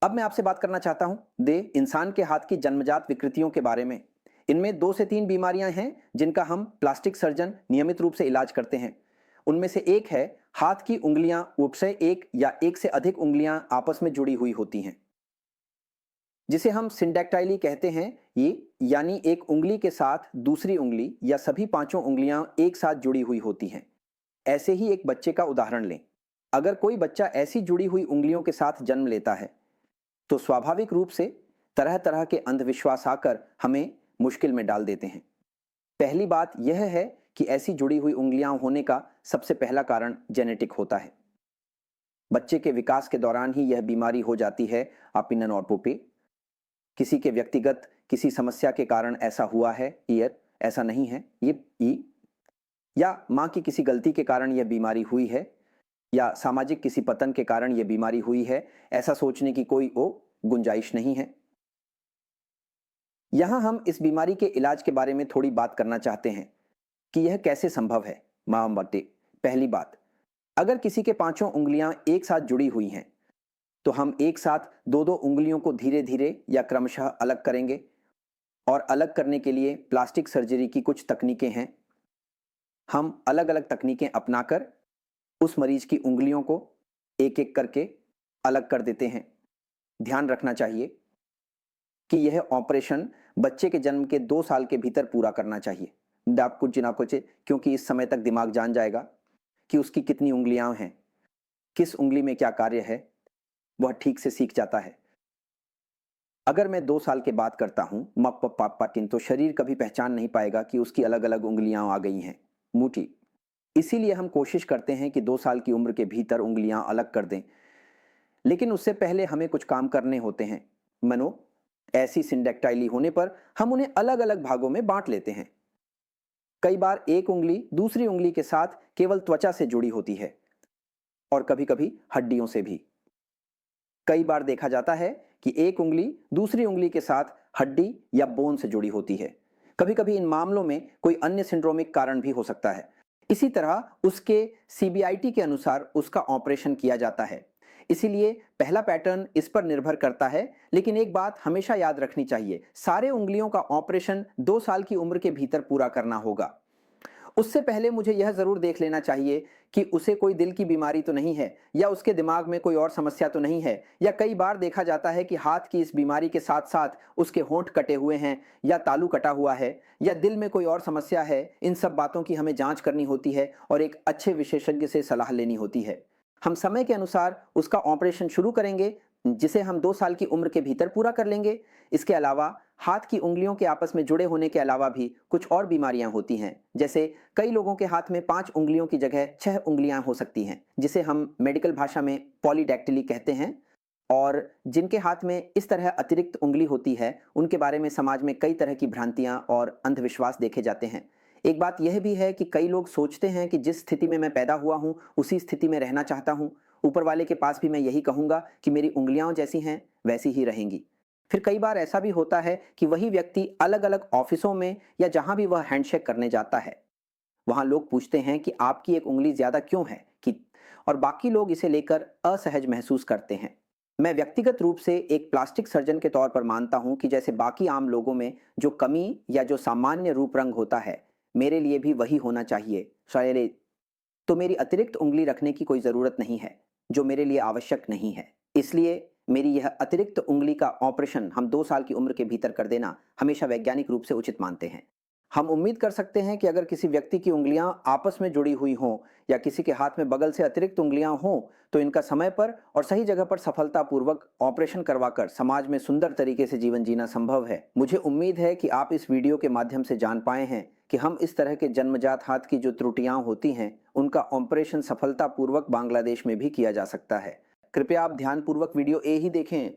अब मैं आपसे बात करना चाहता हूं दे इंसान के हाथ की जन्मजात विकृतियों के बारे में। इनमें 2 से 3 बीमारियां हैं जिनका हम प्लास्टिक सर्जन नियमित रूप से इलाज करते हैं। उनमें से एक है हाथ की उंगलियां उपसे एक या एक से अधिक उंगलियां आपस में जुड़ी हुई होती हैं, जिसे हम सिंडैक्टाइली कहते हैं। ये यानी एक उंगली के साथ दूसरी उंगली या सभी पांचों उंगलियां एक साथ जुड़ी हुई होती हैं। ऐसे ही एक बच्चे का उदाहरण लें। अगर कोई बच्चा ऐसी जुड़ी हुई उंगलियों के साथ जन्म लेता है तो स्वाभाविक रूप से तरह तरह के अंधविश्वास आकर हमें मुश्किल में डाल देते हैं। पहली बात यह है कि ऐसी जुड़ी हुई उंगलियां होने का सबसे पहला कारण जेनेटिक होता है। बच्चे के विकास के दौरान ही यह बीमारी हो जाती है आपिनन और पोपे। किसी के व्यक्तिगत किसी समस्या के कारण ऐसा हुआ है, ईयर ऐसा नहीं है, ये ई या माँ की किसी गलती के कारण यह बीमारी हुई है या सामाजिक किसी पतन के कारण यह बीमारी हुई है, ऐसा सोचने की कोई गुंजाइश नहीं है। यहां हम इस बीमारी के इलाज के बारे में थोड़ी बात करना चाहते हैं कि यह कैसे संभव है। मां बटे पहली बात, अगर किसी के पांचों उंगलियां एक साथ जुड़ी हुई हैं तो हम एक साथ दो दो उंगलियों को धीरे धीरे या क्रमशः अलग करेंगे। और अलग करने के लिए प्लास्टिक सर्जरी की कुछ तकनीकें हैं। हम अलग अलग तकनीकें अपनाकर उस मरीज की उंगलियों को एक एक करके अलग कर देते हैं। ध्यान रखना चाहिए कि यह ऑपरेशन बच्चे के जन्म के 2 साल के भीतर पूरा करना चाहिए। क्योंकि इस समय तक दिमाग जान जाएगा कि उसकी कितनी उंगलियां हैं, किस उंगली में क्या कार्य है, वह ठीक से सीख जाता है। अगर मैं 2 साल के बाद करता हूं पाटिन तो शरीर कभी पहचान नहीं पाएगा कि उसकी अलग अलग उंगलियां आ गई हैं। मूठी, इसीलिए हम कोशिश करते हैं कि 2 साल की उम्र के भीतर उंगलियां अलग कर दें, लेकिन उससे पहले हमें कुछ काम करने होते हैं। मनो ऐसी सिंडेक्टाइली होने पर हम उन्हें अलग अलग भागों में बांट लेते हैं। कई बार एक उंगली दूसरी उंगली के साथ केवल त्वचा से जुड़ी होती है और कभी कभी हड्डियों से भी। कई बार देखा जाता है कि एक उंगली दूसरी उंगली के साथ हड्डी या बोन से जुड़ी होती है। कभी कभी इन मामलों में कोई अन्य सिंड्रोमिक कारण भी हो सकता है। इसी तरह उसके सीबीआईटी के अनुसार उसका ऑपरेशन किया जाता है। इसीलिए पहला पैटर्न इस पर निर्भर करता है, लेकिन एक बात हमेशा याद रखनी चाहिए, सारे उंगलियों का ऑपरेशन 2 साल की उम्र के भीतर पूरा करना होगा। उससे पहले मुझे यह जरूर देख लेना चाहिए कि उसे कोई दिल की बीमारी तो नहीं है या उसके दिमाग में कोई और समस्या तो नहीं है, या कई बार देखा जाता है कि हाथ की इस बीमारी के साथ साथ उसके होंठ कटे हुए हैं या तालू कटा हुआ है या दिल में कोई और समस्या है। इन सब बातों की हमें जांच करनी होती है और एक अच्छे विशेषज्ञ से सलाह लेनी होती है। हम समय के अनुसार उसका ऑपरेशन शुरू करेंगे, जिसे हम 2 साल की उम्र के भीतर पूरा कर लेंगे। इसके अलावा हाथ की उंगलियों के आपस में जुड़े होने के अलावा भी कुछ और बीमारियां होती हैं। जैसे कई लोगों के हाथ में 5 उंगलियों की जगह 6 उंगलियां हो सकती हैं, जिसे हम मेडिकल भाषा में पॉलीडैक्टिली कहते हैं। और जिनके हाथ में इस तरह अतिरिक्त उंगली होती है, उनके बारे में समाज में कई तरह की भ्रांतियां और अंधविश्वास देखे जाते हैं। एक बात यह भी है कि कई लोग सोचते हैं कि जिस स्थिति में मैं पैदा हुआ हूं उसी स्थिति में रहना चाहता हूं। ऊपर वाले के पास भी मैं यही कहूंगा कि मेरी उंगलियां जैसी हैं वैसी ही रहेंगी। फिर कई बार ऐसा भी होता है कि वही व्यक्ति अलग अलग ऑफिसों में या जहां भी वह हैंडशेक करने जाता है, वहां लोग पूछते हैं कि आपकी एक उंगली ज्यादा क्यों है कि, और बाकी लोग इसे लेकर असहज महसूस करते हैं। मैं व्यक्तिगत रूप से एक प्लास्टिक सर्जन के तौर पर मानता हूं कि जैसे बाकी आम लोगों में जो कमी या जो सामान्य रूप रंग होता है, मेरे लिए भी वही होना चाहिए। शायद तो मेरी अतिरिक्त उंगली रखने की कोई जरूरत नहीं है, जो मेरे लिए आवश्यक नहीं है। इसलिए मेरी यह अतिरिक्त उंगली का ऑपरेशन हम 2 साल की उम्र के भीतर कर देना हमेशा वैज्ञानिक रूप से उचित मानते हैं। हम उम्मीद कर सकते हैं कि अगर किसी व्यक्ति की उंगलियां आपस में जुड़ी हुई हों या किसी के हाथ में बगल से अतिरिक्त उंगलियां हों, तो इनका समय पर और सही जगह पर सफलतापूर्वक ऑपरेशन करवाकर समाज में सुंदर तरीके से जीवन जीना संभव है। मुझे उम्मीद है कि आप इस वीडियो के माध्यम से जान पाए हैं कि हम इस तरह के जन्मजात हाथ की जो त्रुटियां होती हैं, उनका ऑपरेशन सफलतापूर्वक बांग्लादेश में भी किया जा सकता है। कृपया आप ध्यानपूर्वक वीडियो ए ही देखें।